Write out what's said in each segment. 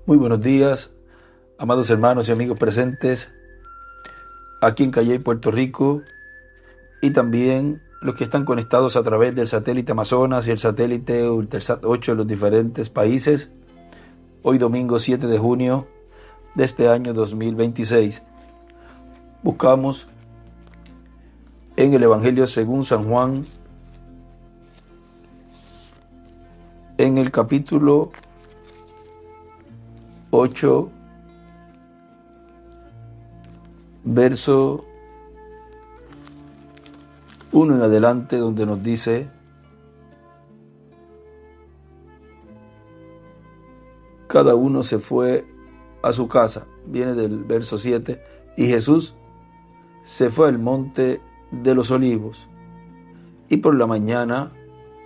Muy buenos días, amados hermanos y amigos presentes aquí en Calley, Puerto Rico, y también los que están conectados a través del satélite Amazonas y el satélite Ultersat 8 en los diferentes países. Hoy domingo 7 de junio de este año 2026. Buscamos en el Evangelio según San Juan, en el capítulo 8, verso 1 en adelante, donde nos dice: cada uno se fue a su casa. Viene del verso 7. Y Jesús se fue al monte de los olivos, y por la mañana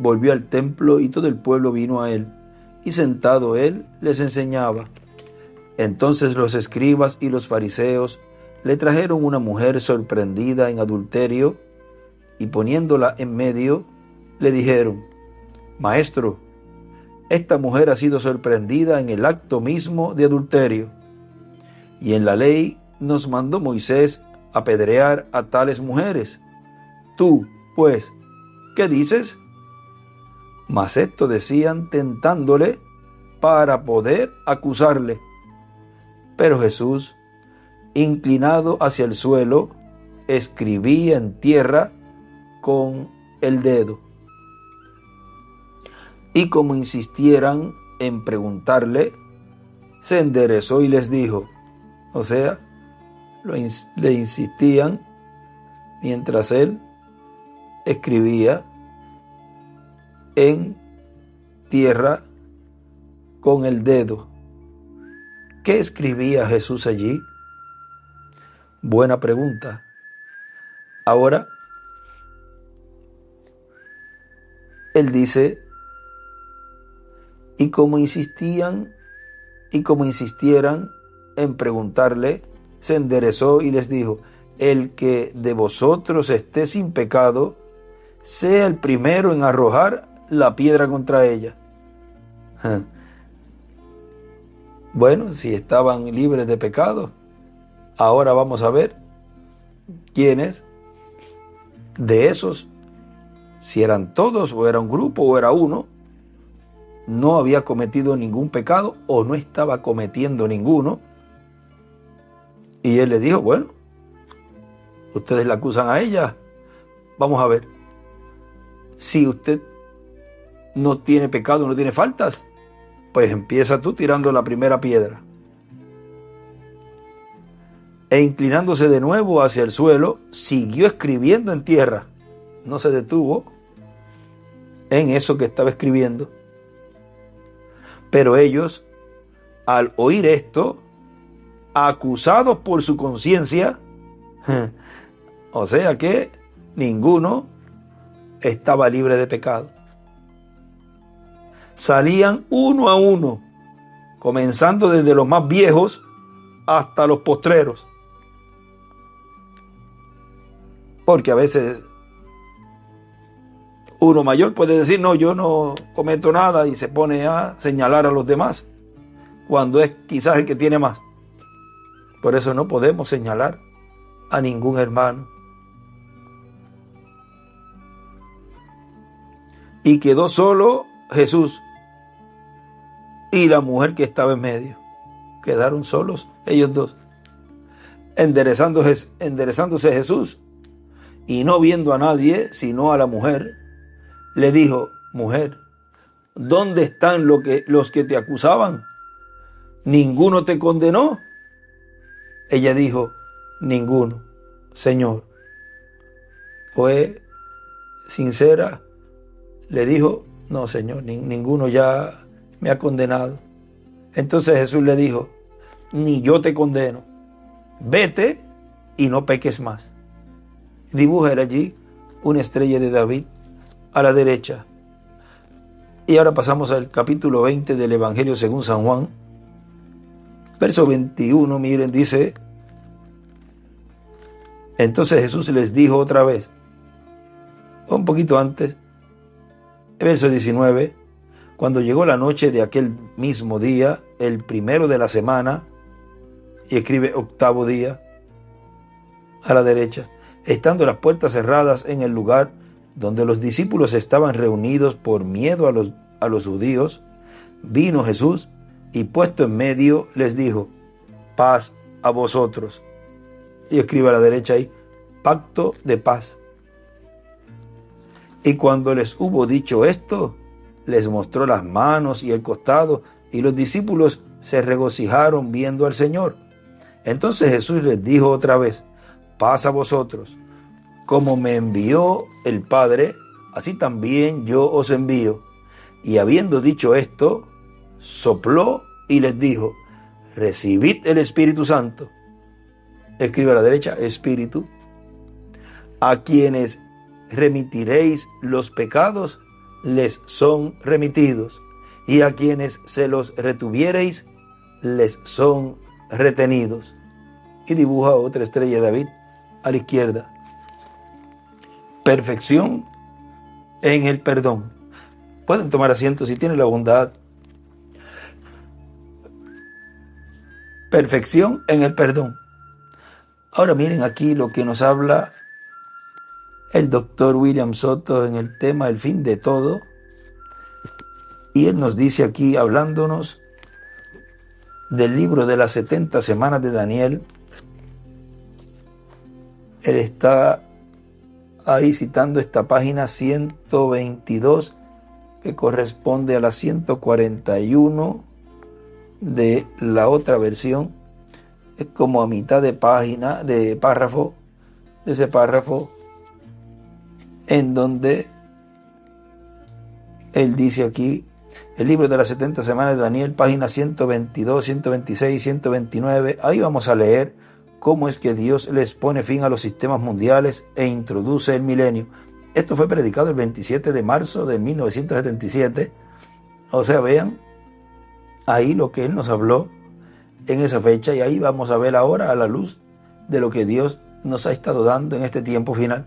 volvió al templo, y todo el pueblo vino a él, y sentado él les enseñaba. Entonces los escribas y los fariseos le trajeron una mujer sorprendida en adulterio, y poniéndola en medio, le dijeron: Maestro, esta mujer ha sido sorprendida en el acto mismo de adulterio, y en la ley nos mandó Moisés apedrear a tales mujeres. Tú, pues, ¿qué dices? Mas esto decían tentándole para poder acusarle. Pero Jesús, inclinado hacia el suelo, escribía en tierra con el dedo. Y como insistieran en preguntarle, se enderezó y les dijo. O sea, le insistían mientras él escribía en tierra con el dedo. ¿Qué escribía Jesús allí? Buena pregunta. Ahora, él dice: y como insistieran en preguntarle, se enderezó y les dijo: el que de vosotros esté sin pecado, sea el primero en arrojar la piedra contra ella. Bueno, si estaban libres de pecado, ahora vamos a ver quiénes de esos, si eran todos o era un grupo o era uno, no había cometido ningún pecado o no estaba cometiendo ninguno. Y él le dijo: bueno, ustedes la acusan a ella, vamos a ver. Si usted no tiene pecado, no tiene faltas, pues empieza tú tirando la primera piedra. E inclinándose de nuevo hacia el suelo, siguió escribiendo en tierra. No se detuvo en eso que estaba escribiendo. Pero ellos, al oír esto, acusados por su conciencia, o sea que ninguno estaba libre de pecado, salían uno a uno, comenzando desde los más viejos hasta los postreros. Porque a veces uno mayor puede decir: no, yo no cometo nada, y se pone a señalar a los demás, cuando es quizás el que tiene más. Por eso no podemos señalar a ningún hermano. Y quedó solo Jesús y la mujer que estaba en medio. Quedaron solos ellos dos. Enderezándose Jesús, y no viendo a nadie sino a la mujer, le dijo: mujer, ¿dónde están los que te acusaban? ¿Ninguno te condenó? Ella dijo: ninguno, Señor. Fue sincera, le dijo: no, Señor, ninguno ya me ha condenado. Entonces Jesús le dijo: ni yo te condeno, vete y no peques más. Dibuja allí una estrella de David a la derecha. Y ahora pasamos al capítulo 20 del Evangelio según San Juan. Verso 21, miren, dice: entonces Jesús les dijo otra vez, un poquito antes, verso 19: Cuando llegó la noche de aquel mismo día, el primero de la semana, y escribe octavo día, a la derecha, estando las puertas cerradas en el lugar donde los discípulos estaban reunidos por miedo a los judíos, vino Jesús y puesto en medio les dijo: paz a vosotros. Y escribe a la derecha ahí: pacto de paz. Y cuando les hubo dicho esto, les mostró las manos y el costado, y los discípulos se regocijaron viendo al Señor. Entonces Jesús les dijo otra vez: paz a vosotros. Como me envió el Padre, así también yo os envío. Y habiendo dicho esto, sopló y les dijo: recibid el Espíritu Santo. Escribe a la derecha: Espíritu. A quienes remitiréis los pecados, les son remitidos, y a quienes se los retuviereis, les son retenidos. Y dibuja otra estrella de David a la izquierda. Perfección en el perdón. Pueden tomar asiento si tienen la bondad. Perfección en el perdón. Ahora miren aquí lo que nos habla el doctor William Soto en el tema El fin de todo. Y él nos dice aquí, hablándonos del libro de las 70 semanas de Daniel, él está ahí citando esta página 122, que corresponde a la 141 de la otra versión. Es como a mitad de página, de párrafo, de ese párrafo, en donde él dice aquí, el libro de las 70 semanas de Daniel, página 122, 126, 129, ahí vamos a leer cómo es que Dios les pone fin a los sistemas mundiales e introduce el milenio. Esto fue predicado el 27 de marzo de 1977. O sea, vean ahí lo que él nos habló en esa fecha, y ahí vamos a ver ahora a la luz de lo que Dios nos ha estado dando en este tiempo final.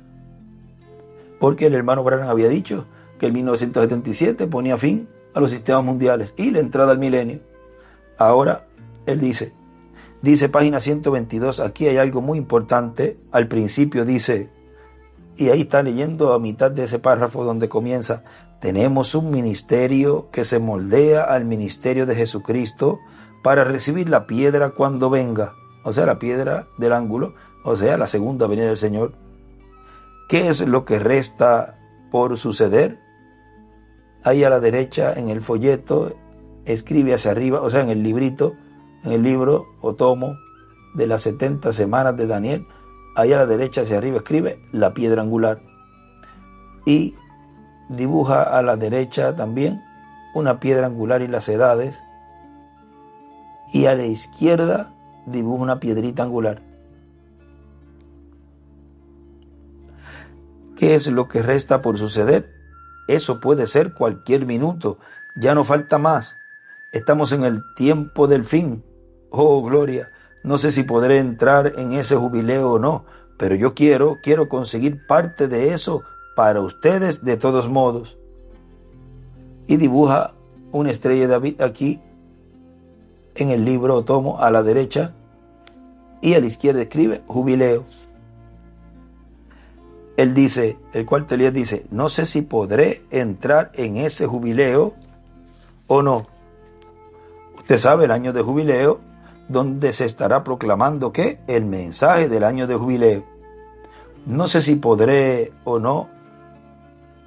Porque el hermano Branham había dicho que el 1977 ponía fin a los sistemas mundiales y la entrada al milenio. Ahora él dice página 122, aquí hay algo muy importante. Al principio dice, y ahí está leyendo a mitad de ese párrafo donde comienza: tenemos un ministerio que se moldea al ministerio de Jesucristo para recibir la piedra cuando venga, o sea, la piedra del ángulo, o sea, la segunda venida del Señor. ¿Qué es lo que resta por suceder? Ahí a la derecha en el folleto escribe hacia arriba, o sea, en el librito, en el libro o tomo de las 70 semanas de Daniel, ahí a la derecha hacia arriba escribe la piedra angular. Y dibuja a la derecha también una piedra angular y las edades. Y a la izquierda dibuja una piedrita angular. ¿Qué es lo que resta por suceder? Eso puede ser cualquier minuto. Ya no falta más. Estamos en el tiempo del fin. Oh, gloria. No sé si podré entrar en ese jubileo o no, pero yo quiero conseguir parte de eso para ustedes de todos modos. Y dibuja una estrella de David aquí en el libro o tomo a la derecha, y a la izquierda escribe jubileo. Él dice, el cuarto Elías dice: no sé si podré entrar en ese jubileo o no. Usted sabe, el año de jubileo, donde se estará proclamando ¿qué? El mensaje del año de jubileo. No sé si podré o no.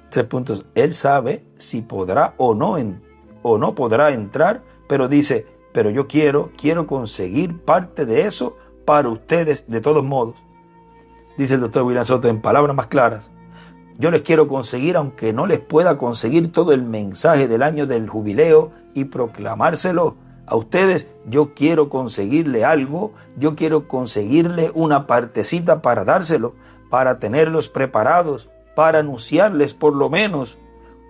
3 puntos. Él sabe si podrá o no podrá entrar, pero dice: pero yo quiero conseguir parte de eso para ustedes de todos modos. Dice el doctor William Soto en palabras más claras: yo les quiero conseguir, aunque no les pueda conseguir todo el mensaje del año del jubileo y proclamárselo a ustedes, yo quiero conseguirle algo, yo quiero conseguirle una partecita para dárselo, para tenerlos preparados, para anunciarles por lo menos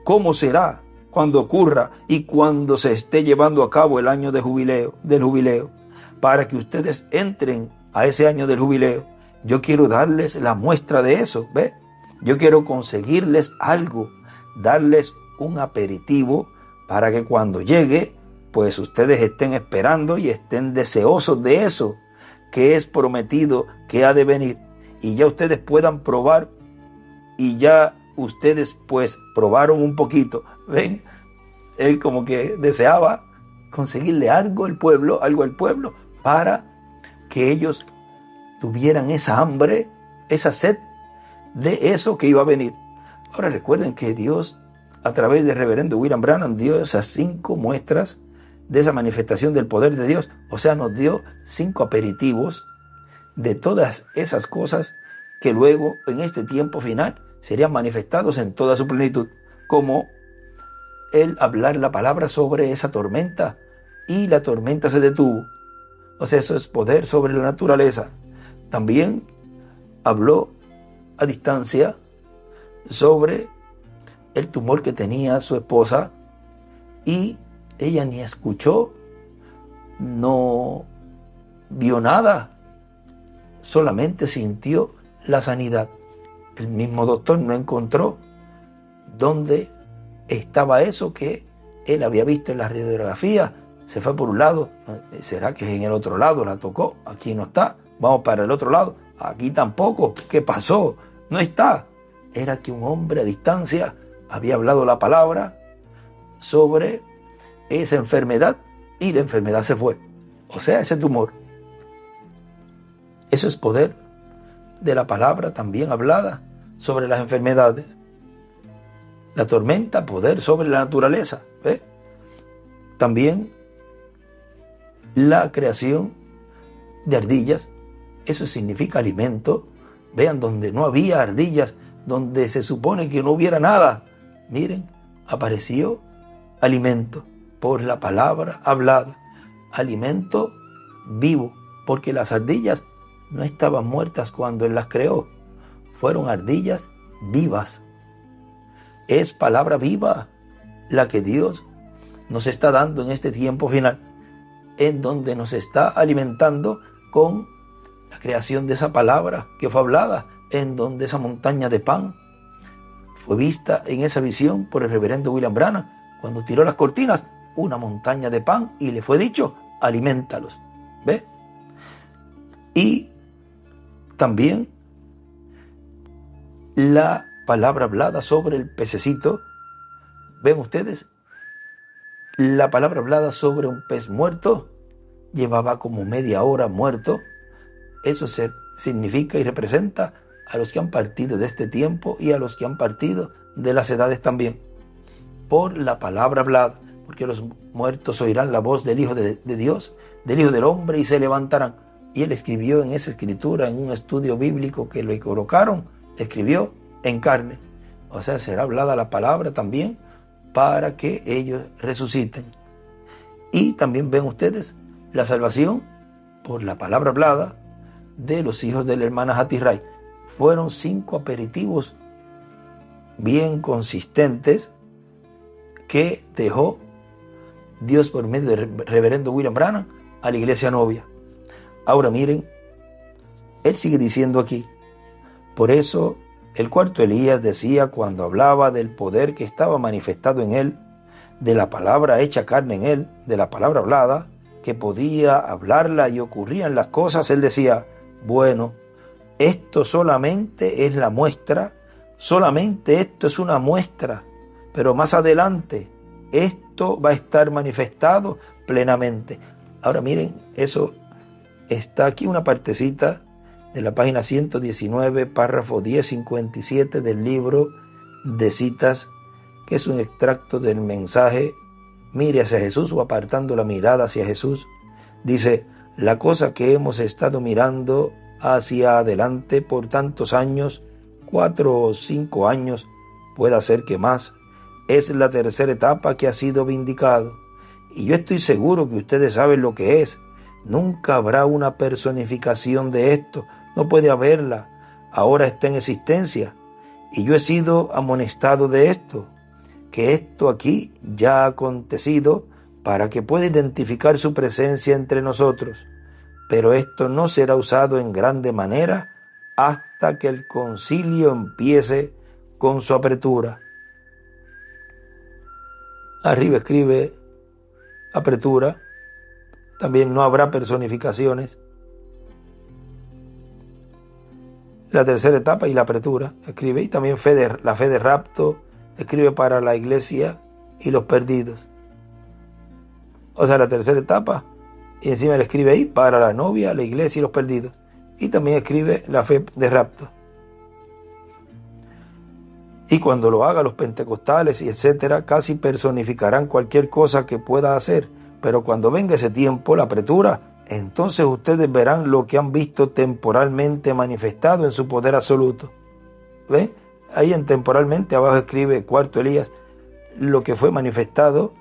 cómo será cuando ocurra y cuando se esté llevando a cabo el año del jubileo, para que ustedes entren a ese año del jubileo. Yo quiero darles la muestra de eso, ¿ve? Yo quiero conseguirles algo, darles un aperitivo para que cuando llegue, pues ustedes estén esperando y estén deseosos de eso que es prometido que ha de venir, y ya ustedes puedan probar, y ya ustedes pues probaron un poquito. ¿Ven? Él como que deseaba conseguirle algo al pueblo, para que ellos tuvieran esa hambre, esa sed de eso que iba a venir. Ahora recuerden que Dios, a través del reverendo William Branham, dio esas 5 muestras de esa manifestación del poder de Dios. O sea, nos dio 5 aperitivos de todas esas cosas que luego, en este tiempo final, serían manifestados en toda su plenitud, como el hablar la palabra sobre esa tormenta, y la tormenta se detuvo. O sea, eso es poder sobre la naturaleza. También habló a distancia sobre el tumor que tenía su esposa, y ella ni escuchó, no vio nada, solamente sintió la sanidad. El mismo doctor no encontró dónde estaba eso que él había visto en la radiografía. Se fue por un lado, ¿será que es en el otro lado? La tocó, aquí no está, vamos para el otro lado, aquí tampoco, ¿qué pasó? No está. Era que un hombre a distancia había hablado la palabra sobre esa enfermedad, y la enfermedad se fue. O sea, ese tumor. Eso es poder de la palabra también hablada sobre las enfermedades. La tormenta, poder sobre la naturaleza. ¿Ve? También la creación de ardillas. Eso significa alimento. Vean, donde no había ardillas, donde se supone que no hubiera nada, miren, apareció alimento por la palabra hablada, alimento vivo, porque las ardillas no estaban muertas cuando Él las creó, fueron ardillas vivas. Es palabra viva la que Dios nos está dando en este tiempo final, en donde nos está alimentando con la creación de esa palabra que fue hablada, en donde esa montaña de pan fue vista en esa visión por el reverendo William Branham, cuando tiró las cortinas, una montaña de pan, y le fue dicho, aliméntalos. ¿Ve? Y también la palabra hablada sobre el pececito. ¿Ven ustedes? La palabra hablada sobre un pez muerto, llevaba como media hora muerto. Eso significa y representa a los que han partido de este tiempo y a los que han partido de las edades también, por la palabra hablada, porque los muertos oirán la voz del Hijo de Dios, del Hijo del Hombre, y se levantarán. Y él escribió en esa escritura, en un estudio bíblico que le colocaron, escribió en carne. O sea, será hablada la palabra también para que ellos resuciten. Y también ven ustedes la salvación por la palabra hablada de los hijos de la hermana Hattie Wright. Fueron 5 aperitivos bien consistentes que dejó Dios por medio del reverendo William Branham a la iglesia novia. Ahora miren, él sigue diciendo aquí, por eso el cuarto Elías decía, cuando hablaba del poder que estaba manifestado en él, de la palabra hecha carne en él, de la palabra hablada, que podía hablarla y ocurrían las cosas, él decía, bueno, esto solamente es la muestra, solamente esto es una muestra, pero más adelante esto va a estar manifestado plenamente. Ahora miren, eso está aquí, una partecita de la página 119, párrafo 1057 del libro de citas, que es un extracto del mensaje Mire hacia Jesús, o apartando la mirada hacia Jesús. Dice, la cosa que hemos estado mirando hacia adelante por tantos años, 4 o 5 años, puede ser que más, es la tercera etapa que ha sido vindicado. Y yo estoy seguro que ustedes saben lo que es. Nunca habrá una personificación de esto, no puede haberla, ahora está en existencia. Y yo he sido amonestado de esto, que esto aquí ya ha acontecido para que pueda identificar su presencia entre nosotros. Pero esto no será usado en grande manera hasta que el concilio empiece con su apertura. Arriba escribe apretura. También no habrá personificaciones. La tercera etapa y la apretura escribe. Y también la fe de rapto escribe para la iglesia y los perdidos. O sea, la tercera etapa. Y encima le escribe ahí para la novia, la iglesia y los perdidos. Y también escribe la fe de rapto. Y cuando lo haga los pentecostales y etcétera, casi personificarán cualquier cosa que pueda hacer. Pero cuando venga ese tiempo, la apretura, entonces ustedes verán lo que han visto temporalmente manifestado en su poder absoluto. ¿Ven? Ahí en temporalmente abajo escribe cuarto Elías, lo que fue manifestado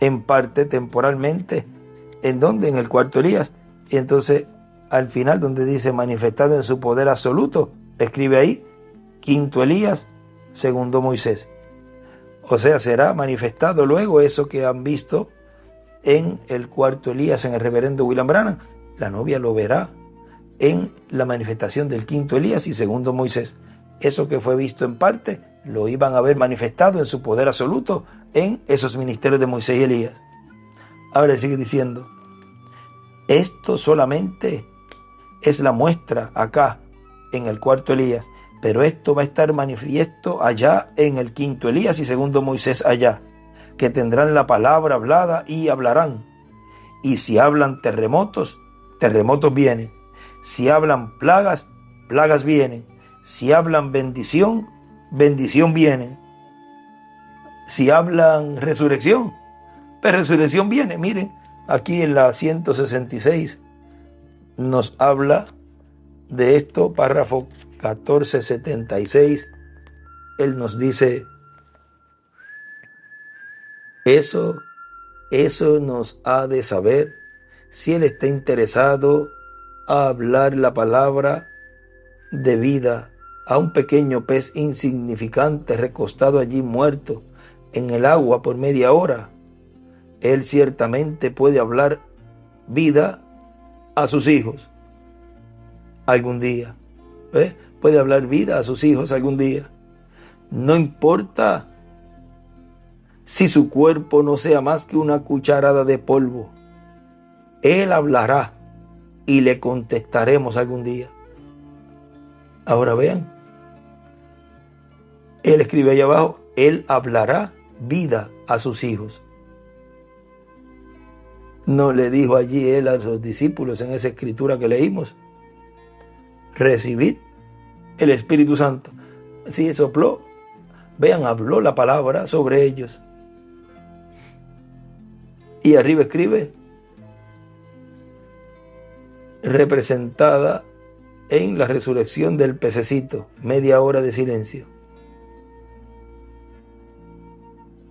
en parte temporalmente. ¿En dónde? En el cuarto Elías. Y entonces al final donde dice manifestado en su poder absoluto, escribe ahí quinto Elías, segundo Moisés. O sea, será manifestado luego eso que han visto en el cuarto Elías, en el reverendo William Branham. La novia lo verá en la manifestación del quinto Elías y segundo Moisés. Eso que fue visto en parte, lo iban a ver manifestado en su poder absoluto en esos ministerios de Moisés y Elías. Ahora él sigue diciendo, esto solamente es la muestra acá, en el cuarto Elías, pero esto va a estar manifiesto allá en el quinto Elías y segundo Moisés allá, que tendrán la palabra hablada y hablarán. Y si hablan terremotos, terremotos vienen. Si hablan plagas, plagas vienen. Si hablan bendición, bendición viene. Si hablan resurrección, pues resurrección viene. Miren, aquí en la 166 nos habla de esto, párrafo 1476. Él nos dice, eso nos ha de saber si él está interesado a hablar la palabra de vida a un pequeño pez insignificante recostado allí muerto en el agua por media hora. Él ciertamente puede hablar vida a sus hijos algún día. Puede hablar vida a sus hijos algún día. No importa si su cuerpo no sea más que una cucharada de polvo. Él hablará y le contestaremos algún día. Ahora vean, él escribe ahí abajo, él hablará vida a sus hijos. No le dijo allí él a sus discípulos en esa escritura que leímos, recibid el Espíritu Santo. Sí, sopló. Vean, habló la palabra sobre ellos. Y arriba escribe, representada en la resurrección del pececito, media hora de silencio.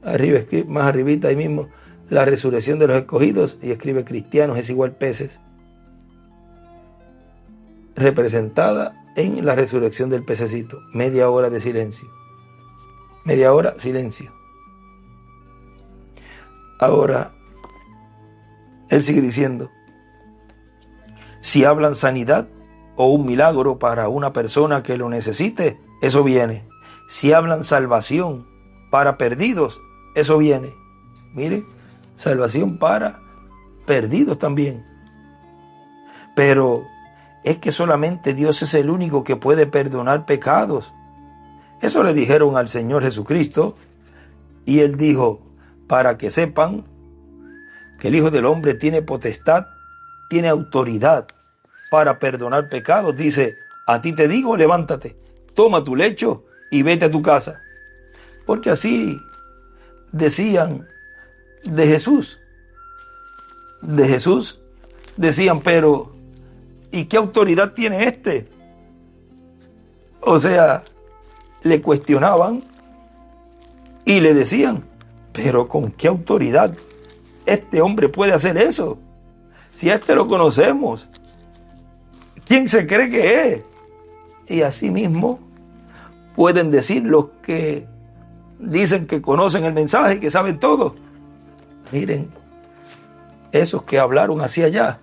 Arriba escribe, más arribita ahí mismo, la resurrección de los escogidos, y escribe cristianos es igual peces. Representada en la resurrección del pececito, media hora de silencio. Media hora, silencio. Ahora, él sigue diciendo, si hablan sanidad o un milagro para una persona que lo necesite, eso viene. Si hablan salvación para perdidos, eso viene. Miren, salvación para perdidos también. Pero es que solamente Dios es el único que puede perdonar pecados. Eso le dijeron al Señor Jesucristo y Él dijo, para que sepan que el Hijo del Hombre tiene potestad, tiene autoridad para perdonar pecados. Dice, a ti te digo, levántate, toma tu lecho y vete a tu casa. Porque así decían de Jesús. De Jesús decían, pero ¿y qué autoridad tiene este? O sea, le cuestionaban y le decían, pero ¿con qué autoridad este hombre puede hacer eso? Si a este lo conocemos, ¿quién se cree que es? Y así mismo pueden decir los que dicen que conocen el mensaje y que saben todo. Miren, esos que hablaron hacia allá,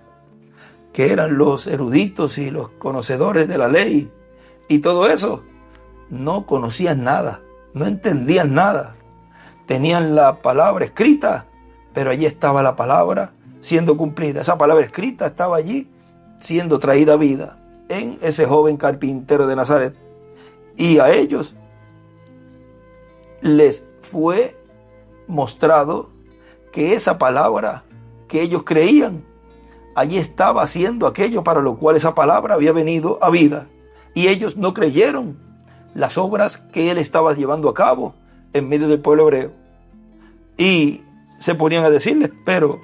que eran los eruditos y los conocedores de la ley y todo eso, no conocían nada, no entendían nada. tenían la palabra escrita, pero allí estaba la palabra siendo cumplida. Esa palabra escrita estaba allí siendo traída a vida en ese joven carpintero de Nazaret. Y a ellos les fue mostrado que esa palabra que ellos creían, allí estaba haciendo aquello para lo cual esa palabra había venido a vida. Y ellos no creyeron las obras que él estaba llevando a cabo en medio del pueblo hebreo. Y se ponían a decirles, pero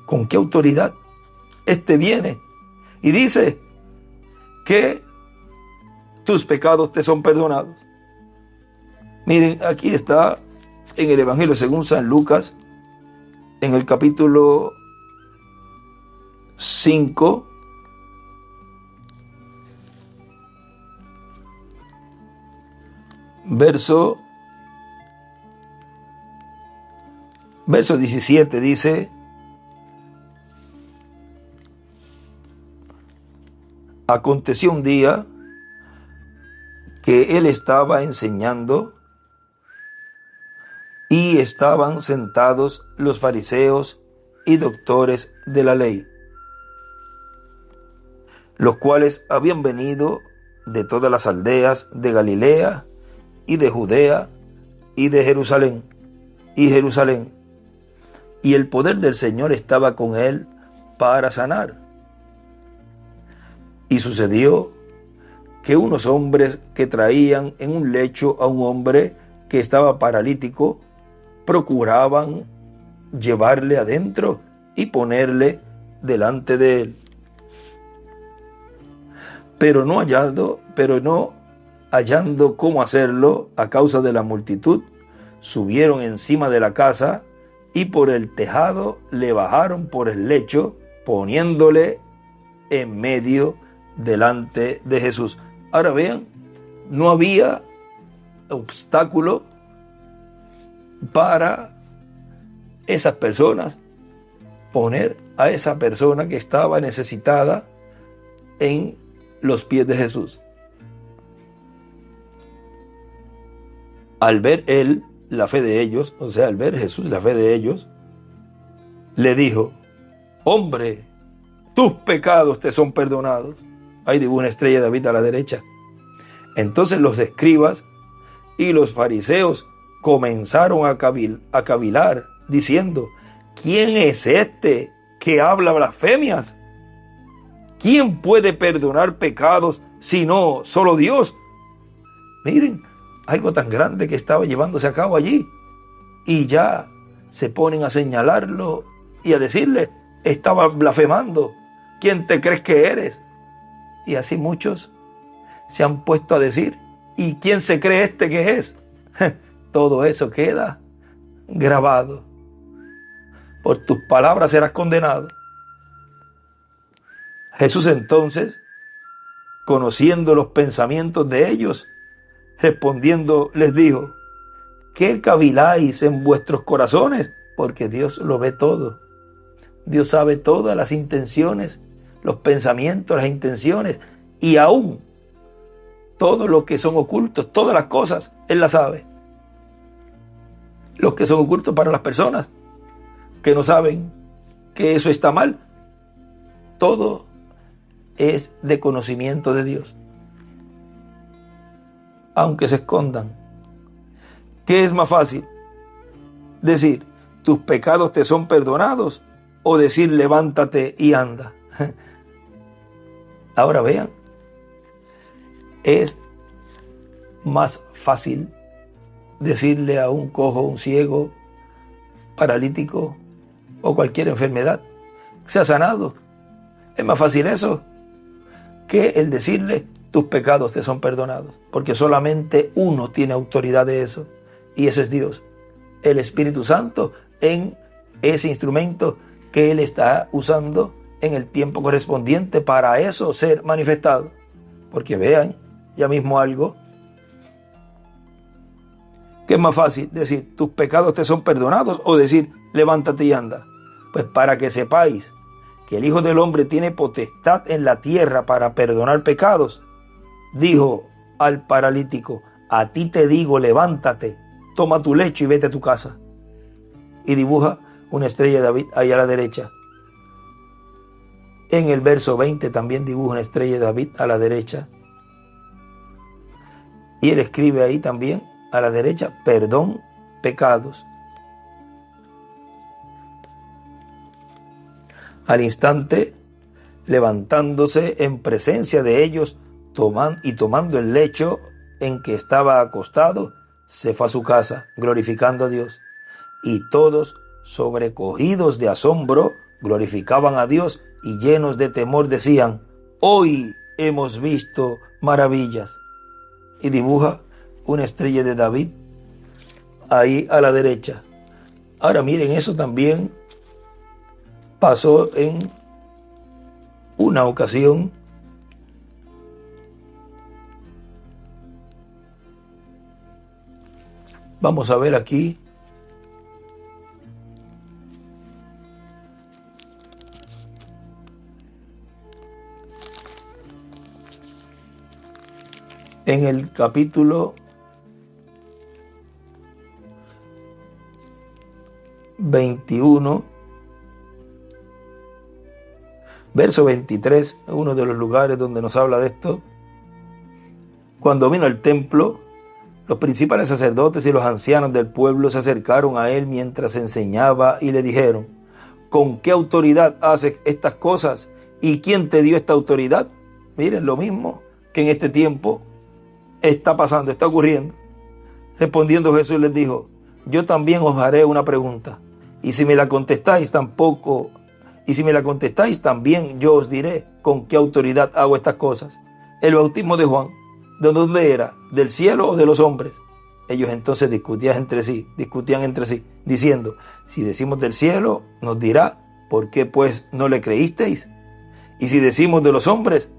¿con qué autoridad este viene y dice que tus pecados te son perdonados? Miren, aquí está en el Evangelio según San Lucas, en el capítulo 5, verso 17, dice: aconteció un día que él estaba enseñando y estaban sentados los fariseos y doctores de la ley, los cuales habían venido de todas las aldeas de Galilea y de Judea y de Jerusalén. Y el poder del Señor estaba con él para sanar. Y sucedió que unos hombres que traían en un lecho a un hombre que estaba paralítico, procuraban llevarle adentro y ponerle delante de él. Pero no hallando cómo hacerlo a causa de la multitud, subieron encima de la casa y por el tejado le bajaron por el lecho, poniéndole en medio delante de Jesús. Ahora vean, no había obstáculo para esas personas poner a esa persona que estaba necesitada en los pies de Jesús. Al ver él la fe de ellos, o sea, al ver Jesús la fe de ellos, le dijo: hombre, tus pecados te son perdonados. Ahí dibujó una estrella de David a la derecha. Entonces los escribas y los fariseos comenzaron a cavilar, diciendo: ¿quién es este que habla blasfemias? ¿Quién puede perdonar pecados sino solo Dios? Miren, algo tan grande que estaba llevándose a cabo allí. Y ya se ponen a señalarlo y a decirle: estaba blasfemando. ¿Quién te crees que eres? Y así muchos se han puesto a decir: ¿y quién se cree este que es? Todo eso queda grabado. Por tus palabras serás condenado. Jesús entonces, conociendo los pensamientos de ellos, respondiendo les dijo: ¿qué caviláis en vuestros corazones? Porque Dios lo ve todo. Dios sabe todas las intenciones, los pensamientos, las intenciones, y aún todo lo que son ocultos, todas las cosas, Él las sabe. Los que son ocultos para las personas que no saben que eso está mal, todo es de conocimiento de Dios. Aunque se escondan. ¿Qué es más fácil? Decir: tus pecados te son perdonados, o decir: levántate y anda. Ahora vean, es más fácil decirle a un cojo, un ciego, paralítico o cualquier enfermedad que sea sanado. Es más fácil eso que el decirle: tus pecados te son perdonados, porque solamente uno tiene autoridad de eso, y ese es Dios, el Espíritu Santo, en ese instrumento que Él está usando en el tiempo correspondiente para eso ser manifestado. Porque vean ya mismo algo que es más fácil decir: tus pecados te son perdonados, o decir: levántate y anda. Pues para que sepáis que el Hijo del Hombre tiene potestad en la tierra para perdonar pecados, dijo al paralítico: a ti te digo, levántate, toma tu lecho y vete a tu casa. Y dibuja una estrella de David ahí a la derecha. En el verso 20 también dibuja una estrella de David a la derecha. Y él escribe ahí también a la derecha, perdón, pecados. Al instante, levantándose en presencia de ellos, tomando el lecho en que estaba acostado, se fue a su casa, glorificando a Dios. Y todos, sobrecogidos de asombro, glorificaban a Dios y llenos de temor decían, hoy hemos visto maravillas. Y dibuja una estrella de David ahí a la derecha. Ahora miren, eso también pasó en una ocasión. Vamos a ver aquí. En el capítulo 21, verso 23, uno de los lugares donde nos habla de esto. Cuando vino al templo, los principales sacerdotes y los ancianos del pueblo se acercaron a él mientras enseñaba y le dijeron, ¿con qué autoridad haces estas cosas? ¿Y quién te dio esta autoridad? Miren, lo mismo que en este tiempo está pasando, está ocurriendo. Respondiendo Jesús les dijo, yo también os haré una pregunta, y si me la contestáis también yo os diré con qué autoridad hago estas cosas. El bautismo de Juan, ¿de dónde era? ¿Del cielo o de los hombres? Ellos entonces discutían entre sí, diciendo, si decimos del cielo, nos dirá, ¿por qué pues no le creísteis? Y si decimos de los hombres,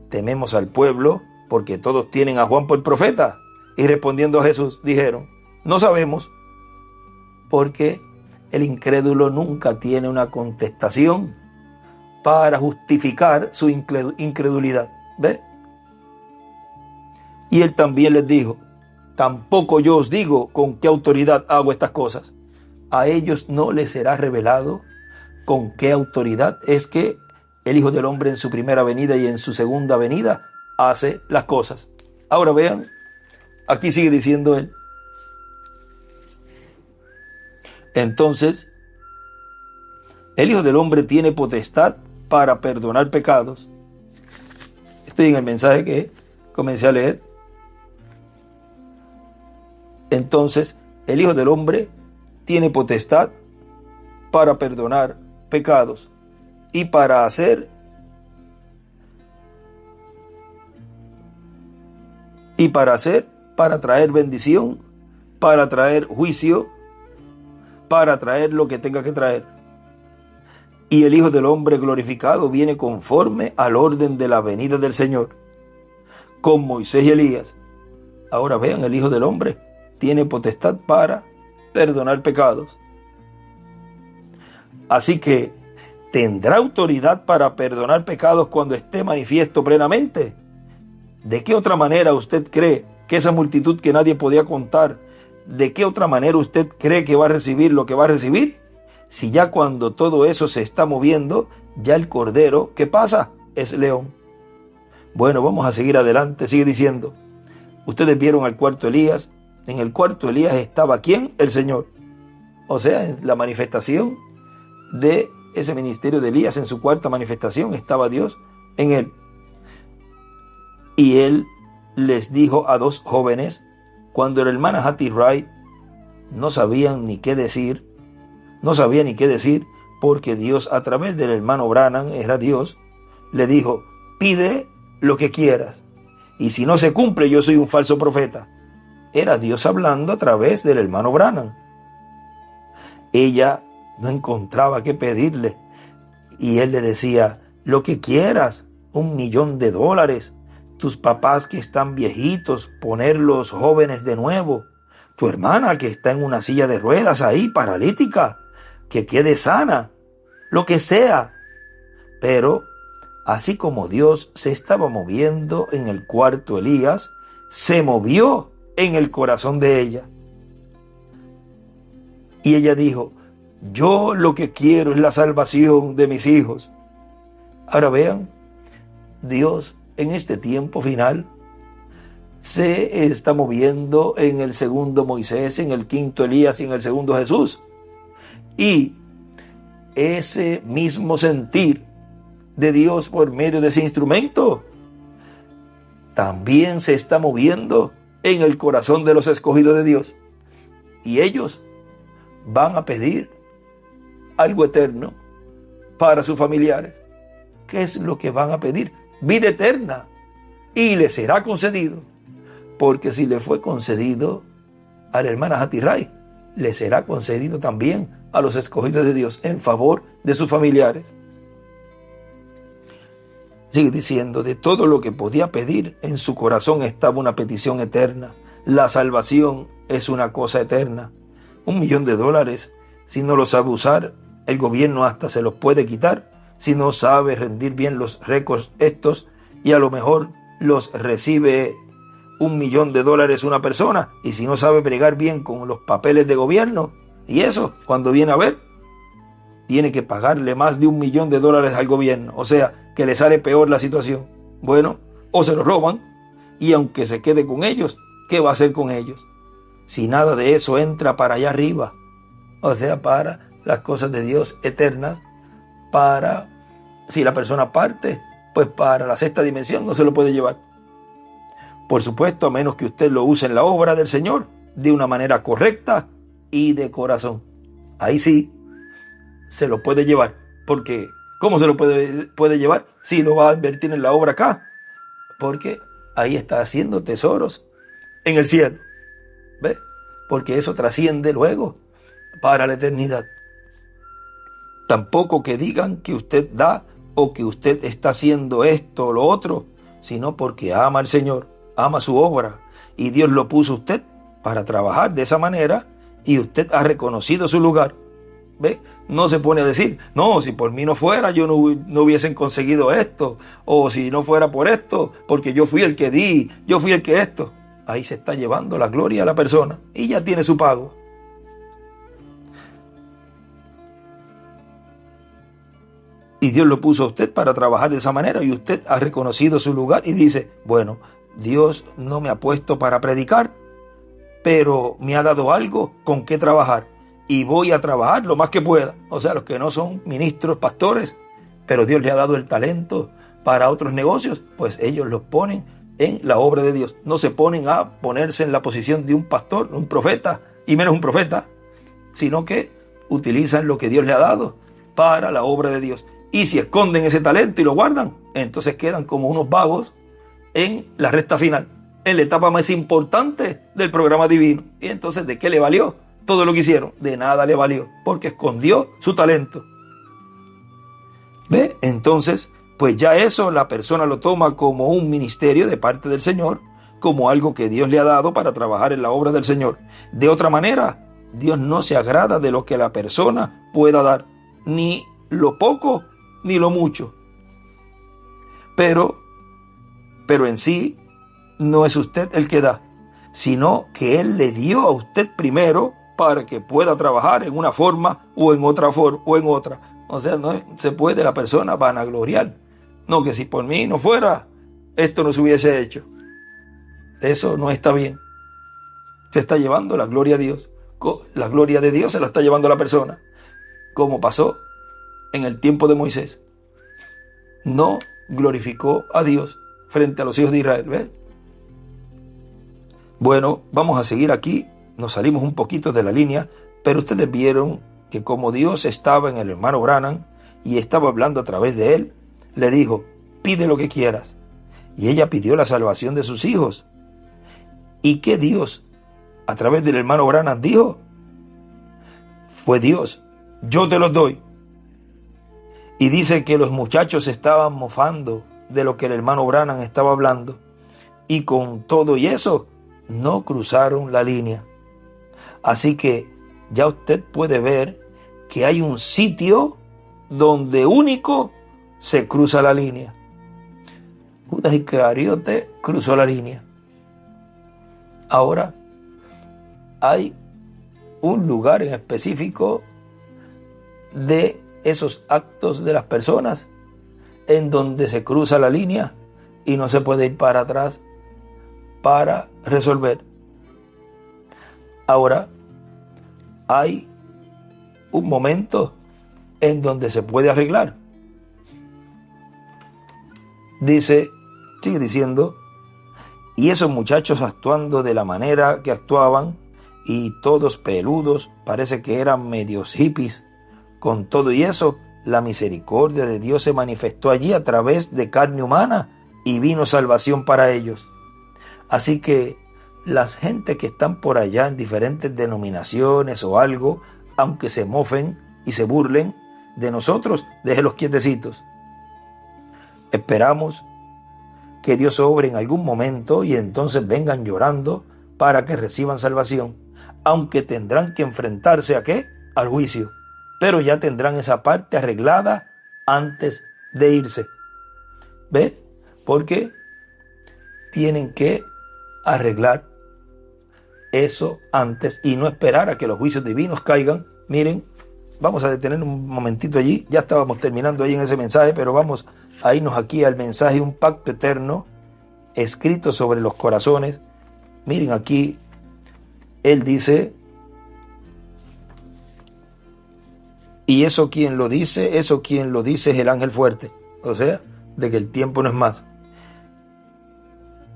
tememos al pueblo, porque todos tienen a Juan por profeta. Y respondiendo a Jesús, dijeron, no sabemos, porque el incrédulo nunca tiene una contestación para justificar su incredulidad. ¿Ve? Y él también les dijo, tampoco yo os digo con qué autoridad hago estas cosas. A ellos no les será revelado con qué autoridad es que el Hijo del Hombre en su primera venida y en su segunda venida hace las cosas. Ahora vean, aquí sigue diciendo él. Entonces, el Hijo del Hombre tiene potestad para perdonar pecados. Estoy en el mensaje que comencé a leer. Entonces, el Hijo del Hombre tiene potestad para perdonar pecados y para traer bendición, para traer juicio, para traer lo que tenga que traer. Y el Hijo del Hombre glorificado viene conforme al orden de la venida del Señor, con Moisés y Elías. Ahora vean, el Hijo del Hombre tiene potestad para perdonar pecados. Así que, ¿tendrá autoridad para perdonar pecados cuando esté manifiesto plenamente? ¿De qué otra manera usted cree que esa multitud que nadie podía contar, de qué otra manera usted cree que va a recibir lo que va a recibir? Si ya cuando todo eso se está moviendo, ya el Cordero, ¿qué pasa? Es león. Bueno, vamos a seguir adelante. Sigue diciendo, ustedes vieron al cuarto Elías. En el cuarto Elías estaba ¿quién? El Señor. O sea, en la manifestación de ese ministerio de Elías, en su cuarta manifestación, estaba Dios en él. Y él les dijo a dos jóvenes, cuando el hermano Hattie Wright no sabía ni qué decir, porque Dios a través del hermano Branham, era Dios, le dijo, pide lo que quieras, y si no se cumple yo soy un falso profeta. Era Dios hablando a través del hermano Branham. Ella no encontraba qué pedirle, y él le decía, lo que quieras, $1,000,000, tus papás que están viejitos, ponerlos jóvenes de nuevo, tu hermana que está en una silla de ruedas ahí, paralítica, que quede sana, lo que sea. Pero, así como Dios se estaba moviendo en el cuarto Elías, se movió en el corazón de ella. Y ella dijo: yo lo que quiero es la salvación de mis hijos. Ahora vean, Dios en este tiempo final se está moviendo en el segundo Moisés, en el quinto Elías y en el segundo Jesús. Y ese mismo sentir de Dios por medio de ese instrumento también se está moviendo en el corazón de los escogidos de Dios. Y ellos van a pedir algo eterno para sus familiares. ¿Qué es lo que van a pedir? Vida eterna. Y les será concedido. Porque si le fue concedido a la hermana Hatirai, le será concedido también a los escogidos de Dios en favor de sus familiares. Sigue diciendo: de todo lo que podía pedir, en su corazón estaba una petición eterna. La salvación es una cosa eterna. $1.000.000, si no lo sabe usar, el gobierno hasta se los puede quitar, si no sabe rendir bien los récords estos, y a lo mejor los recibe $1.000.000 una persona, y si no sabe bregar bien con los papeles de gobierno, y eso, cuando viene a ver, tiene que pagarle más de $1.000.000 al gobierno. O sea, que le sale peor la situación. Bueno, o se lo roban, y aunque se quede con ellos, ¿qué va a hacer con ellos? Si nada de eso entra para allá arriba, o sea, para las cosas de Dios eternas, para, si la persona parte, pues para la sexta dimensión no se lo puede llevar. Por supuesto, a menos que usted lo use en la obra del Señor de una manera correcta y de corazón. Ahí sí se lo puede llevar. Porque ¿cómo se lo puede llevar si lo va a invertir en la obra acá? Porque ahí está haciendo tesoros en el cielo. ¿Ve? Porque eso trasciende luego para la eternidad. Tampoco que digan que usted da o que usted está haciendo esto o lo otro, sino porque ama al Señor, ama su obra, y Dios lo puso a usted para trabajar de esa manera, y usted ha reconocido su lugar. ¿Ve? No se pone a decir: no, si por mí no fuera, yo no hubiesen conseguido esto, o si no fuera por esto, porque yo fui el que di, yo fui el que esto. Ahí se está llevando la gloria a la persona, y ya tiene su pago. Y Dios lo puso a usted para trabajar de esa manera, y usted ha reconocido su lugar y dice: bueno, Dios no me ha puesto para predicar, pero me ha dado algo con qué trabajar, y voy a trabajar lo más que pueda. O sea, los que no son ministros, pastores, pero Dios le ha dado el talento para otros negocios, pues ellos los ponen en la obra de Dios. No se ponen a ponerse en la posición de un pastor, un profeta, y menos un profeta, sino que utilizan lo que Dios le ha dado para la obra de Dios. Y si esconden ese talento y lo guardan, entonces quedan como unos vagos en la recta final, en la etapa más importante del programa divino. Y entonces, ¿de qué le valió todo lo que hicieron? De nada le valió, porque escondió su talento. ¿Ve? Entonces, pues ya eso la persona lo toma como un ministerio de parte del Señor, como algo que Dios le ha dado para trabajar en la obra del Señor. De otra manera, Dios no se agrada de lo que la persona pueda dar, ni lo poco ni lo mucho. Pero en sí no es usted el que da, sino que Él le dio a usted primero para que pueda trabajar en una forma o en otra forma o en otra. O sea, no se puede la persona vanagloriar. No, que si por mí no fuera, esto no se hubiese hecho. Eso no está bien. Se está llevando la gloria a Dios. La gloria de Dios se la está llevando la persona, como pasó en el tiempo de Moisés. No glorificó a Dios frente a los hijos de Israel. ¿Ves? Bueno, vamos a seguir aquí. Nos salimos un poquito de la línea, pero ustedes vieron que como Dios estaba en el hermano Branham y estaba hablando a través de él, le dijo: pide lo que quieras. Y ella pidió la salvación de sus hijos. ¿Y qué Dios a través del hermano Branham dijo? Fue Dios: yo te los doy. Y dice que los muchachos estaban mofando de lo que el hermano Branham estaba hablando. Y con todo y eso, no cruzaron la línea. Así que ya usted puede ver que hay un sitio donde único se cruza la línea. Judas Iscariote cruzó la línea. Ahora hay un lugar en específico de esos actos de las personas en donde se cruza la línea y no se puede ir para atrás para resolver. Ahora, hay un momento en donde se puede arreglar. Sigue diciendo, y esos muchachos actuando de la manera que actuaban, y todos peludos, parece que eran medios hippies. Con todo y eso, la misericordia de Dios se manifestó allí a través de carne humana y vino salvación para ellos. Así que las gente que están por allá en diferentes denominaciones o algo, aunque se mofen y se burlen de nosotros, déjenlos quietecitos. Esperamos que Dios obre en algún momento y entonces vengan llorando para que reciban salvación, aunque tendrán que enfrentarse ¿a qué? Al juicio, pero ya tendrán esa parte arreglada antes de irse. ¿Ve? Porque tienen que arreglar eso antes y no esperar a que los juicios divinos caigan. Miren, vamos a detener un momentito allí, ya estábamos terminando ahí en ese mensaje, pero vamos a irnos aquí al mensaje, un pacto eterno escrito sobre los corazones. Miren aquí, él dice, y eso quien lo dice es el ángel fuerte, o sea, de que el tiempo no es más.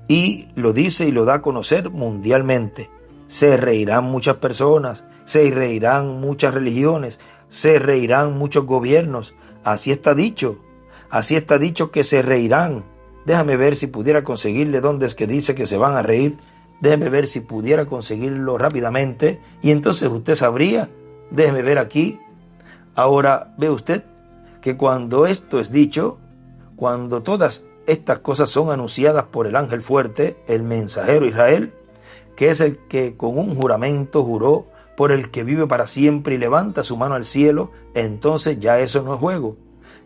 Y lo dice y lo da a conocer mundialmente. Se reirán muchas personas, se reirán muchas religiones, se reirán muchos gobiernos. Así está dicho que se reirán. Déjame ver si pudiera conseguirle dónde es que dice que se van a reír. Déjeme ver si pudiera conseguirlo rápidamente y entonces usted sabría. Déjeme ver aquí. Ahora ve usted que cuando esto es dicho, cuando todas estas cosas son anunciadas por el ángel fuerte, el mensajero Israel, que es el que con un juramento juró por el que vive para siempre y levanta su mano al cielo, entonces ya eso no es juego.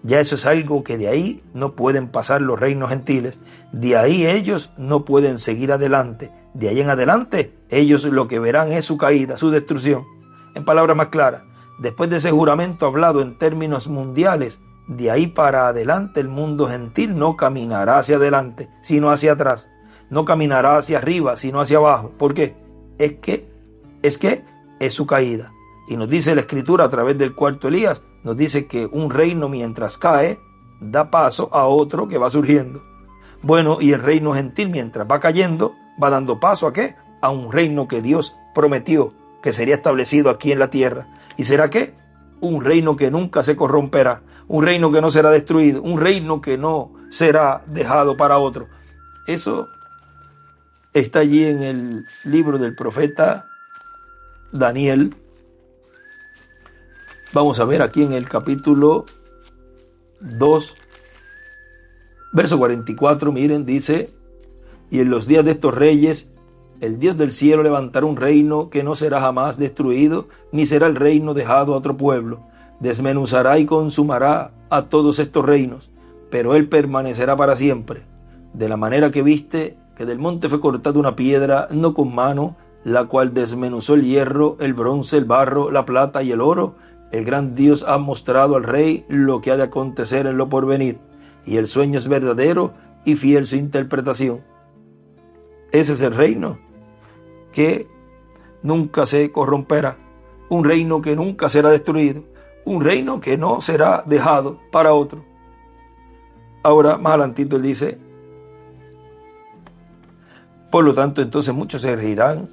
Ya eso es algo que de ahí no pueden pasar los reinos gentiles, de ahí ellos no pueden seguir adelante, de ahí en adelante ellos lo que verán es su caída, su destrucción. En palabras más claras, después de ese juramento hablado en términos mundiales, de ahí para adelante el mundo gentil no caminará hacia adelante, sino hacia atrás. No caminará hacia arriba, sino hacia abajo. ¿Por qué? Es que es su caída. Y nos dice la Escritura a través del cuarto Elías, nos dice que un reino mientras cae, da paso a otro que va surgiendo. Bueno, y el reino gentil mientras va cayendo, va dando paso ¿a qué? A un reino que Dios prometió que sería establecido aquí en la tierra. ¿Y será qué? Un reino que nunca se corromperá, un reino que no será destruido, un reino que no será dejado para otro. Eso está allí en el libro del profeta Daniel. Vamos a ver aquí en el capítulo 2, verso 44, miren, dice, y en los días de estos reyes, el Dios del cielo levantará un reino que no será jamás destruido, ni será el reino dejado a otro pueblo. Desmenuzará y consumará a todos estos reinos, pero él permanecerá para siempre. De la manera que viste que del monte fue cortada una piedra, no con mano, la cual desmenuzó el hierro, el bronce, el barro, la plata y el oro, el gran Dios ha mostrado al rey lo que ha de acontecer en lo porvenir, y el sueño es verdadero y fiel su interpretación. Ese es el reino que nunca se corromperá, un reino que nunca será destruido, un reino que no será dejado para otro. Ahora, más adelantito él dice, por lo tanto, entonces muchos se reirán,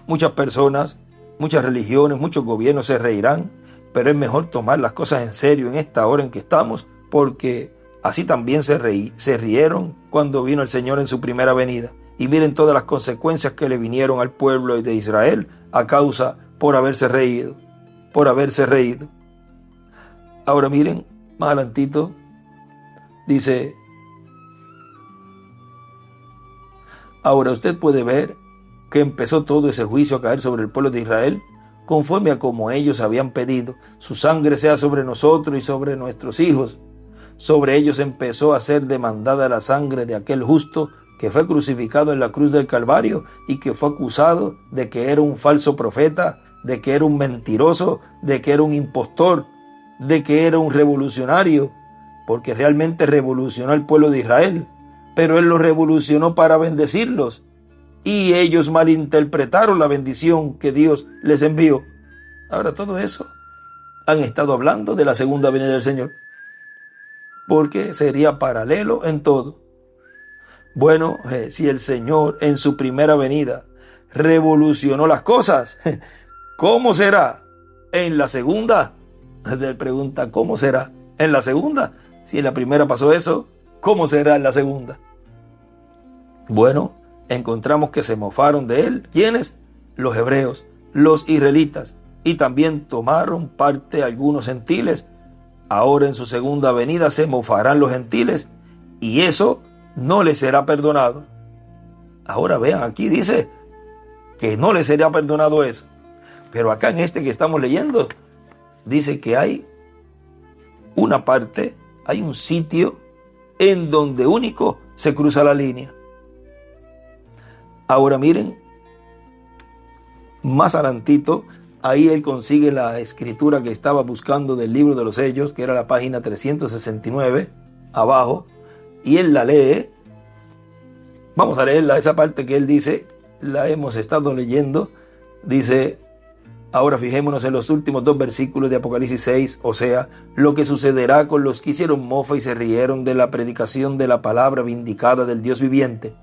muchas personas, muchas religiones, muchos gobiernos se reirán, pero es mejor tomar las cosas en serio en esta hora en que estamos, porque así también se rieron cuando vino el Señor en su primera venida. Y miren todas las consecuencias que le vinieron al pueblo de Israel a causa por haberse reído, Ahora miren, más adelantito, dice, ahora usted puede ver que empezó todo ese juicio a caer sobre el pueblo de Israel, conforme a como ellos habían pedido, su sangre sea sobre nosotros y sobre nuestros hijos. Sobre ellos empezó a ser demandada la sangre de aquel justo que fue crucificado en la cruz del Calvario y que fue acusado de que era un falso profeta de que era un mentiroso, de que era un impostor, de que era un revolucionario, porque realmente revolucionó al pueblo de Israel, pero él lo revolucionó para bendecirlos, y ellos malinterpretaron la bendición que Dios les envió. Ahora, todo eso han estado hablando de la segunda venida del Señor, porque sería paralelo en todo. Bueno, si el Señor en su primera venida revolucionó las cosas, ¿cómo será en la segunda? Se pregunta, ¿cómo será en la segunda? Si en la primera pasó eso, ¿cómo será en la segunda? Bueno, encontramos que se mofaron de él. ¿Quiénes? Los hebreos, los israelitas, y también tomaron parte algunos gentiles. Ahora en su segunda venida se mofarán los gentiles, y eso no les será perdonado. Ahora vean, aquí dice que no les será perdonado eso. Pero acá en este que estamos leyendo, dice que hay una parte, hay un sitio en donde único se cruza la línea. Ahora miren, más adelantito, ahí él consigue la escritura que estaba buscando del libro de los sellos, que era la página 369, abajo, y él la lee. Vamos a leerla, esa parte que él dice, la hemos estado leyendo. Dice, ahora fijémonos en los últimos 2 versículos de Apocalipsis 6, o sea, lo que sucederá con los que hicieron mofa y se rieron de la predicación de la palabra vindicada del Dios viviente.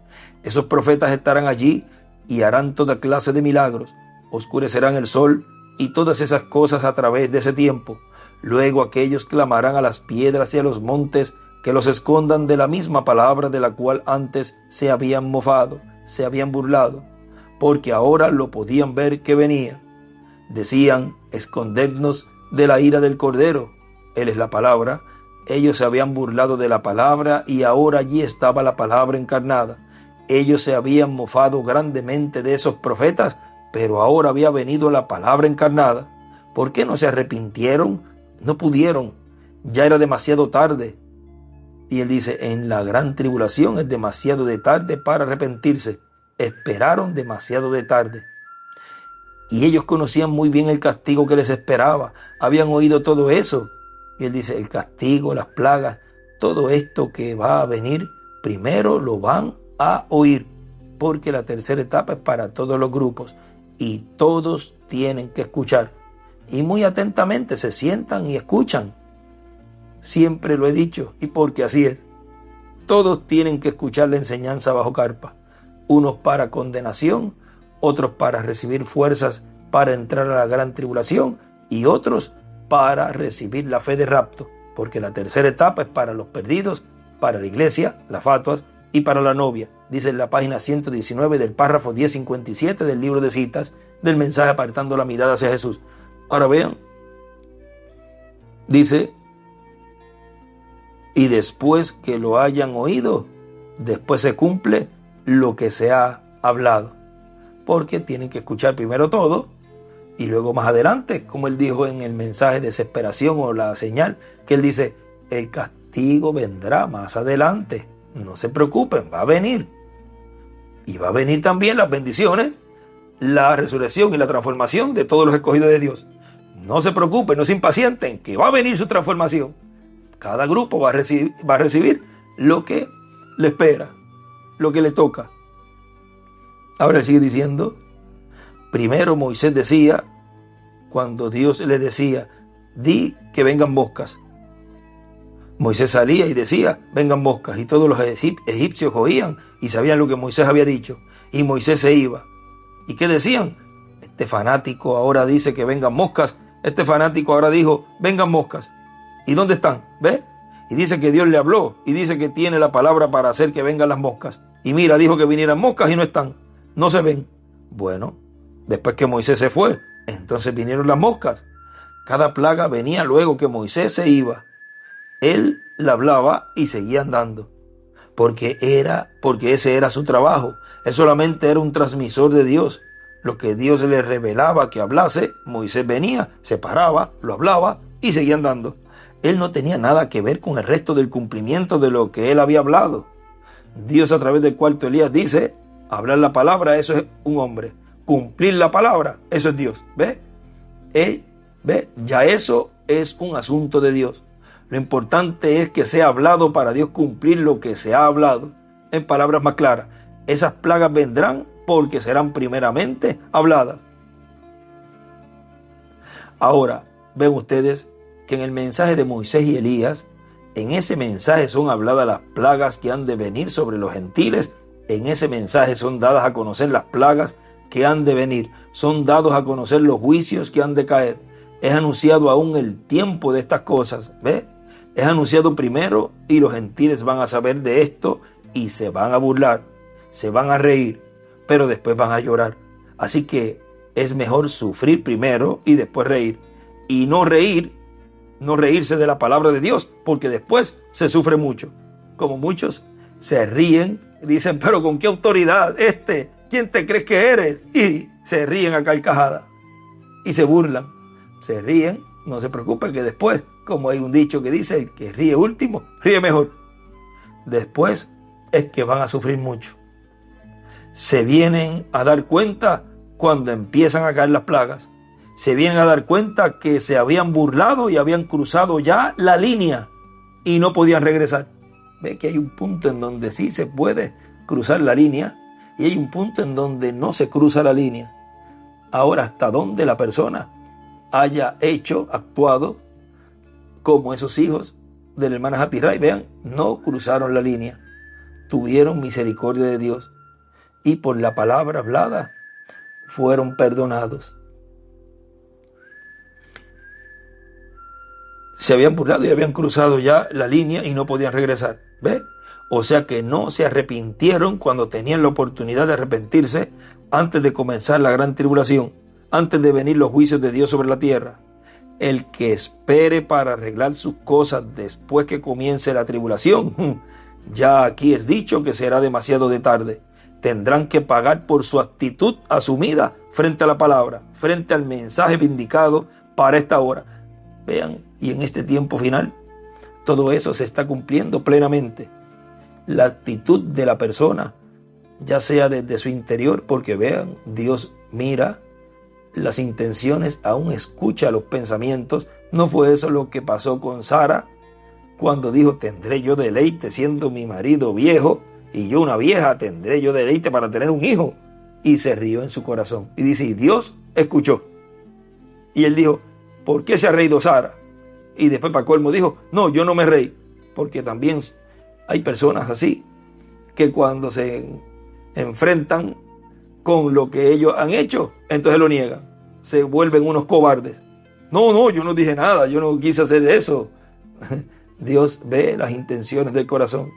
Esos profetas estarán allí y harán toda clase de milagros, oscurecerán el sol y todas esas cosas a través de ese tiempo. Luego aquellos clamarán a las piedras y a los montes que los escondan de la misma palabra de la cual antes se habían mofado, se habían burlado, porque ahora lo podían ver que venía. Decían, escondednos de la ira del Cordero. Él es la palabra. Ellos se habían burlado de la palabra y ahora allí estaba la palabra encarnada. Ellos se habían mofado grandemente de esos profetas, pero ahora había venido la palabra encarnada. ¿Por qué no se arrepintieron? No pudieron. Ya era demasiado tarde. Y él dice, en la gran tribulación es demasiado de tarde para arrepentirse. Esperaron demasiado de tarde. Y ellos conocían muy bien el castigo que les esperaba. Habían oído todo eso. Y él dice, el castigo, las plagas, todo esto que va a venir, primero lo van a oír. Porque la tercera etapa es para todos los grupos. Y todos tienen que escuchar. Y muy atentamente se sientan y escuchan. Siempre lo he dicho, y porque así es. Todos tienen que escuchar la enseñanza bajo carpa. Unos para condenación, otros para recibir fuerzas para entrar a la gran tribulación, y otros para recibir la fe de rapto, porque la tercera etapa es para los perdidos, para la iglesia, las fatuas, y para la novia. Dice en la página 119 del párrafo 1057 del libro de citas, del mensaje apartando la mirada hacia Jesús. Ahora vean, dice, y después que lo hayan oído, después se cumple lo que se ha hablado. Porque tienen que escuchar primero todo, y luego más adelante, como él dijo en el mensaje de desesperación o la señal, que él dice, el castigo vendrá más adelante. No se preocupen, va a venir. Y va a venir también las bendiciones, la resurrección y la transformación de todos los escogidos de Dios. No se preocupen, no se impacienten, que va a venir su transformación. Cada grupo va a recibir lo que le espera, lo que le toca. Ahora él sigue diciendo, primero Moisés decía, cuando Dios le decía, di que vengan moscas. Moisés salía y decía, vengan moscas, y todos los egipcios oían y sabían lo que Moisés había dicho, y Moisés se iba. ¿Y qué decían? Este fanático ahora dice que vengan moscas, este fanático ahora dijo, vengan moscas. ¿Y dónde están? ¿Ve? Y dice que Dios le habló, y dice que tiene la palabra para hacer que vengan las moscas. Y mira, dijo que vinieran moscas y no están, no se ven. Bueno, después que Moisés se fue, entonces vinieron las moscas. Cada plaga venía luego que Moisés se iba. Él la hablaba y seguía andando, porque ese era su trabajo. Él solamente era un transmisor de Dios. Lo que Dios le revelaba que hablase, Moisés venía, se paraba, lo hablaba y seguía andando. Él no tenía nada que ver con el resto del cumplimiento de lo que él había hablado. Dios, a través del cuarto Elías, dice, hablar la palabra, eso es un hombre. Cumplir la palabra, eso es Dios. ¿Ves? Ya eso es un asunto de Dios. Lo importante es que sea hablado para Dios cumplir lo que se ha hablado. En palabras más claras, esas plagas vendrán porque serán primeramente habladas. Ahora, ven ustedes que en el mensaje de Moisés y Elías, en ese mensaje son habladas las plagas que han de venir sobre los gentiles. En ese mensaje son dadas a conocer las plagas que han de venir. Son dados a conocer los juicios que han de caer. Es anunciado aún el tiempo de estas cosas. ¿Ve? Es anunciado primero y los gentiles van a saber de esto y se van a burlar, se van a reír, pero después van a llorar. Así que es mejor sufrir primero y después reír. Y no reírse de la palabra de Dios, porque después se sufre mucho. Como muchos se ríen, dicen, pero ¿con qué autoridad? ¿Quién te crees que eres? Y se ríen a carcajadas y se burlan. Se ríen, no se preocupen que después, como hay un dicho que dice, el que ríe último, ríe mejor. Después es que van a sufrir mucho. Se vienen a dar cuenta cuando empiezan a caer las plagas. Se vienen a dar cuenta que se habían burlado y habían cruzado ya la línea y no podían regresar. Ve que hay un punto en donde sí se puede cruzar la línea y hay un punto en donde no se cruza la línea. Ahora, hasta donde la persona haya actuado como esos hijos del hermano Hatirai, vean, no cruzaron la línea, tuvieron misericordia de Dios y por la palabra hablada fueron perdonados. Se habían burlado y habían cruzado ya la línea y no podían regresar. ¿Ve? O sea que no se arrepintieron cuando tenían la oportunidad de arrepentirse antes de comenzar la gran tribulación, antes de venir los juicios de Dios sobre la tierra. El que espere para arreglar sus cosas después que comience la tribulación, ya aquí es dicho que será demasiado de tarde. Tendrán que pagar por su actitud asumida frente a la palabra, frente al mensaje vindicado para esta hora. Vean, y en este tiempo final, todo eso se está cumpliendo plenamente. La actitud de la persona, ya sea desde su interior, porque vean, Dios mira las intenciones, aún escucha los pensamientos. ¿No fue eso lo que pasó con Sara cuando dijo, tendré yo deleite siendo mi marido viejo y yo una vieja, tendré yo deleite para tener un hijo? Y se rió en su corazón. Y dice, y Dios escuchó. Y él dijo, ¿por qué se ha reído Sara? Y después para colmo dijo, no, yo no me reí. Porque también hay personas así, que cuando se enfrentan con lo que ellos han hecho, entonces lo niegan. Se vuelven unos cobardes. No, yo no dije nada, yo no quise hacer eso. Dios ve las intenciones del corazón.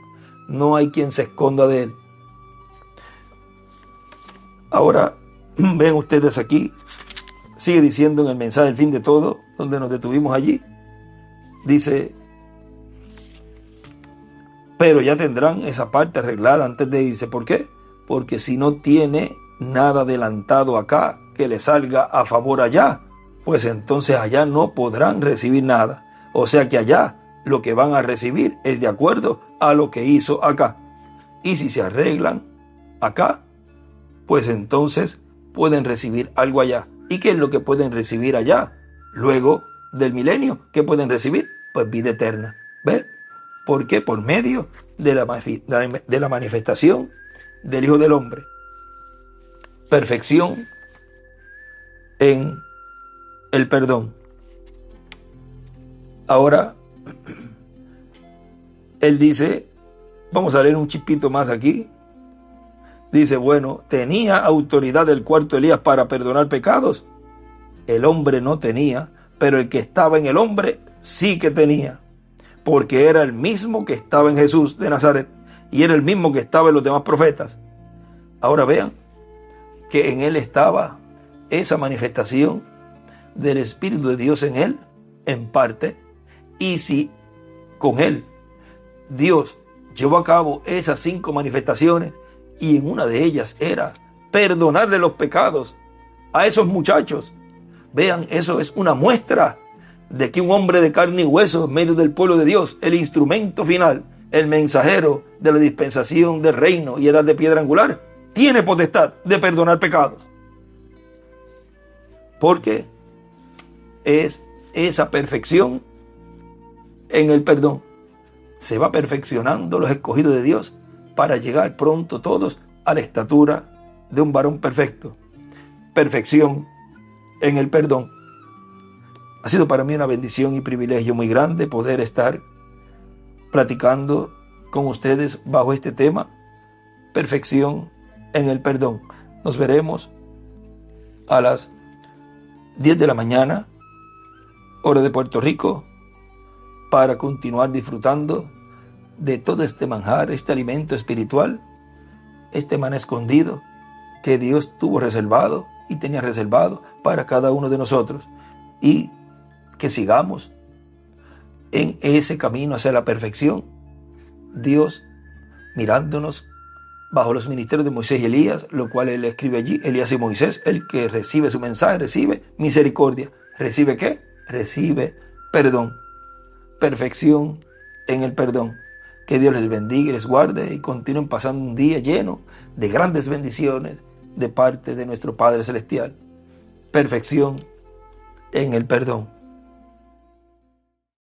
No hay quien se esconda de él. Ahora, ven ustedes aquí, sigue diciendo en el mensaje del fin de todo, donde nos detuvimos allí, dice, pero ya tendrán esa parte arreglada antes de irse. ¿Por qué? Porque si no tiene nada adelantado acá que le salga a favor allá, pues entonces allá no podrán recibir nada. O sea que allá lo que van a recibir es de acuerdo a lo que hizo acá. Y si se arreglan acá, pues entonces pueden recibir algo allá. ¿Y qué es lo que pueden recibir allá? Luego del milenio, ¿qué pueden recibir? Pues vida eterna. ¿Ves? ¿Por qué? Por medio de la manifestación del Hijo del Hombre. Perfección en el perdón. Ahora, él dice, vamos a leer un chispito más aquí. Dice, bueno, ¿tenía autoridad el cuarto Elías para perdonar pecados? El hombre no tenía, pero el que estaba en el hombre sí que tenía, porque era el mismo que estaba en Jesús de Nazaret y era el mismo que estaba en los demás profetas. Ahora vean que en él estaba esa manifestación del Espíritu de Dios en él, en parte, y si con él Dios llevó a cabo esas 5 manifestaciones, y en una de ellas era perdonarle los pecados a esos muchachos. Vean, eso es una muestra de que un hombre de carne y hueso en medio del pueblo de Dios, el instrumento final, el mensajero de la dispensación del reino y edad de piedra angular, tiene potestad de perdonar pecados. Porque es esa perfección en el perdón. Se va perfeccionando los escogidos de Dios para llegar pronto todos a la estatura de un varón perfecto. Perfección en el perdón. Ha sido para mí una bendición y privilegio muy grande poder estar platicando con ustedes bajo este tema, perfección en el perdón. Nos veremos a las 10 de la mañana, hora de Puerto Rico, para continuar disfrutando de todo este manjar, este alimento espiritual, este maná escondido que Dios tuvo reservado y tenía reservado para cada uno de nosotros, y que sigamos en ese camino hacia la perfección. Dios mirándonos bajo los ministerios de Moisés y Elías, lo cual él escribe allí, Elías y Moisés, el que recibe su mensaje, recibe misericordia. ¿Recibe qué? Recibe perdón. Perfección en el perdón. Que Dios les bendiga y les guarde y continúen pasando un día lleno de grandes bendiciones de parte de nuestro Padre Celestial. Perfección en el perdón.